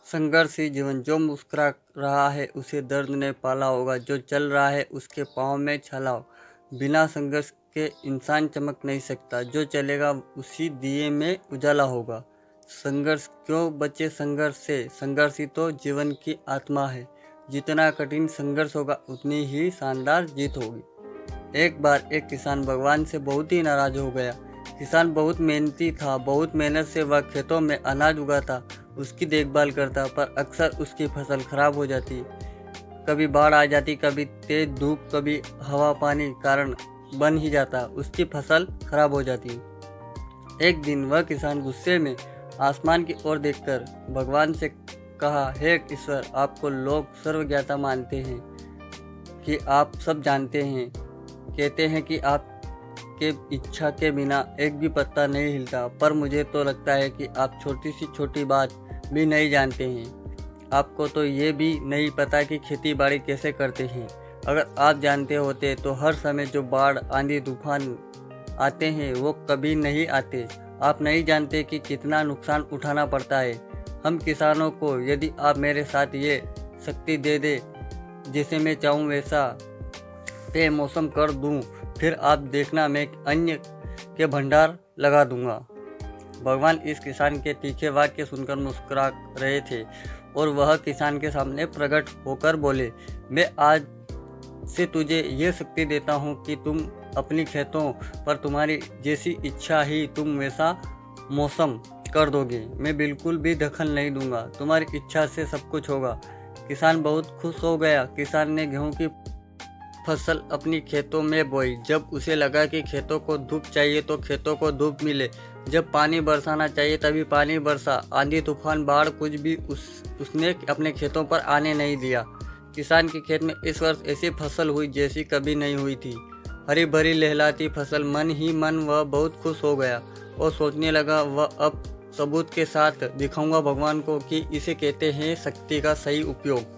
संघर्ष ही जीवन। जो मुस्कुरा रहा है उसे दर्द ने पाला होगा, जो चल रहा है उसके पाँव में छाला हो। बिना संघर्ष के इंसान चमक नहीं सकता, जो चलेगा उसी दिए में उजाला होगा। संघर्ष क्यों बचे संघर्ष से, संघर्ष ही तो जीवन की आत्मा है। जितना कठिन संघर्ष होगा उतनी ही शानदार जीत होगी। एक बार एक किसान भगवान से बहुत ही नाराज हो गया। किसान बहुत मेहनती था, बहुत मेहनत से वह खेतों में अनाज उगाता, उसकी देखभाल करता, पर अक्सर उसकी फसल खराब हो जाती। कभी बाढ़ आ जाती, कभी तेज धूप, कभी हवा पानी कारण बन ही जाता, उसकी फसल खराब हो जाती। एक दिन वह किसान गुस्से में आसमान की ओर देखकर भगवान से कहा, हे ईश्वर, आपको लोग सर्वज्ञाता मानते हैं कि आप सब जानते हैं, कहते हैं कि आपके इच्छा के बिना एक भी पत्ता नहीं हिलता, पर मुझे तो लगता है कि आप छोटी सी छोटी बात भी नहीं जानते हैं। आपको तो ये भी नहीं पता कि खेती बाड़ी कैसे करते हैं। अगर आप जानते होते तो हर समय जो बाढ़ आंधी तूफान आते हैं वो कभी नहीं आते। आप नहीं जानते कि कितना नुकसान उठाना पड़ता है हम किसानों को। यदि आप मेरे साथ ये शक्ति दे दे, जिसे मैं चाहूँ वैसा बेमौसम कर दूँ, फिर आप देखना मैं अन्य के भंडार लगा दूंगा। भगवान इस किसान के तीखे वाक्य सुनकर मुस्कुरा रहे थे और वह किसान के सामने प्रकट होकर बोले, मैं आज से तुझे ये शक्ति देता हूँ कि तुम अपनी खेतों पर तुम्हारी जैसी इच्छा ही तुम वैसा मौसम कर दोगे। मैं बिल्कुल भी दखल नहीं दूंगा, तुम्हारी इच्छा से सब कुछ होगा। किसान बहुत खुश हो गया। किसान ने गेहूं की फसल अपनी खेतों में बोई। जब उसे लगा कि खेतों को धूप चाहिए तो खेतों को धूप मिले, जब पानी बरसाना चाहिए तभी पानी बरसा। आंधी तूफान बाढ़ कुछ भी उसने अपने खेतों पर आने नहीं दिया। किसान के खेत में इस वर्ष ऐसी फसल हुई जैसी कभी नहीं हुई थी। हरी भरी लहलाती फसल। मन ही मन वह बहुत खुश हो गया और सोचने लगा, वह अब सबूत के साथ दिखाऊंगा भगवान को कि इसे कहते हैं शक्ति का सही उपयोग।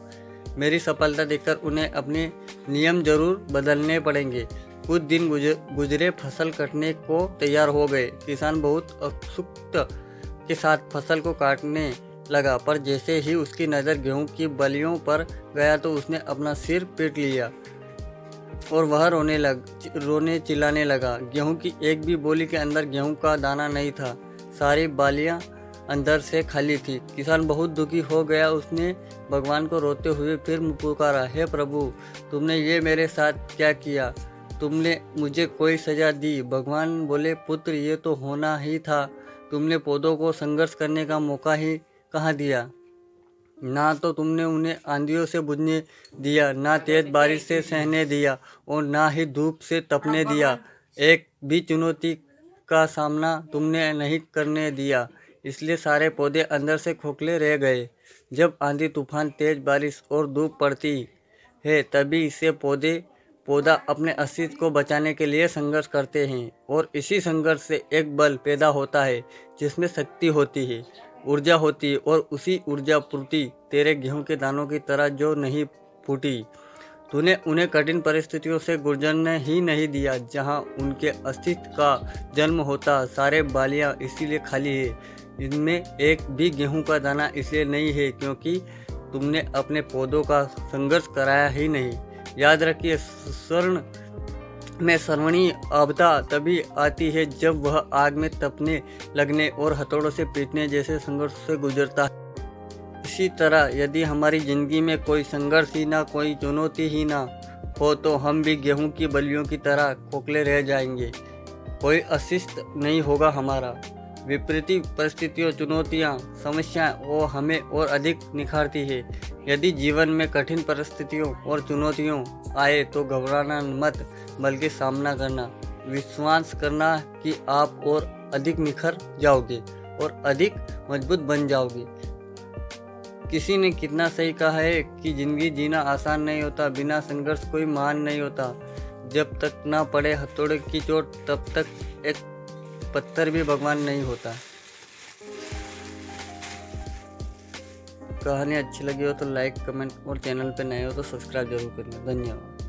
मेरी सफलता देखकर उन्हें अपने नियम जरूर बदलने पड़ेंगे। कुछ दिन गुजरे, फसल कटने को तैयार हो गए। किसान बहुत उत्सुकता के साथ फसल को काटने लगा, पर जैसे ही उसकी नज़र गेहूं की बलियों पर गया तो उसने अपना सिर पीट लिया और वह रोने चिल्लाने लगा। गेहूं की एक भी बोली के अंदर गेहूं का दाना नहीं था। सारी बालियां अंदर से खाली थी। किसान बहुत दुखी हो गया। उसने भगवान को रोते हुए फिर पुकारा, हे प्रभु, तुमने ये मेरे साथ क्या किया? तुमने मुझे कोई सजा दी? भगवान बोले, पुत्र, ये तो होना ही था। तुमने पौधों को संघर्ष करने का मौका ही कहाँ दिया? ना तो तुमने उन्हें आंधियों से बुझने दिया, ना तेज बारिश से सहने दिया और ना ही धूप से तपने दिया। एक भी चुनौती का सामना तुमने नहीं करने दिया, इसलिए सारे पौधे अंदर से खोखले रह गए। जब आंधी तूफान, तेज बारिश और धूप पड़ती है तभी से पौधा अपने अस्तित्व को बचाने के लिए संघर्ष करते हैं और इसी संघर्ष से एक बल पैदा होता है जिसमें शक्ति होती है, ऊर्जा होती है और उसी ऊर्जा पूर्ति तेरे गेहूं के दानों की तरह जो नहीं फूटी। तूने उन्हें कठिन परिस्थितियों से गुजरने ही नहीं दिया जहां उनके अस्तित्व का जन्म होता। सारे बालियां इसीलिए खाली है, इनमें एक भी गेहूं का दाना इसलिए नहीं है क्योंकि तुमने अपने पौधों का संघर्ष कराया ही नहीं। याद रखिए, स्वर्ण में श्रवणीय आपदा तभी आती है जब वह आग में तपने लगने और हथौड़ों से पीटने जैसे संघर्ष से गुजरता है। इसी तरह यदि हमारी जिंदगी में कोई संघर्ष ही ना, कोई चुनौती ही ना हो तो हम भी गेहूं की बलियों की तरह खोखले रह जाएंगे। कोई अस्तित्व नहीं होगा हमारा। विपरीत परिस्थितियों, चुनौतियां, समस्याएं वो हमें और अधिक निखारती है। यदि जीवन में कठिन परिस्थितियों और चुनौतियों आए तो घबराना मत, बल्कि सामना करना, विश्वास करना कि आप और अधिक निखर जाओगे और अधिक मजबूत बन जाओगे। किसी ने कितना सही कहा है कि जिंदगी जीना आसान नहीं होता, बिना संघर्ष कोई महान नहीं होता। जब तक ना पड़े हथौड़े की चोट तब तक एक पत्थर भी भगवान नहीं होता। कहानी अच्छी लगी हो तो लाइक, कमेंट और चैनल पे नए हो तो सब्सक्राइब जरूर करना। धन्यवाद।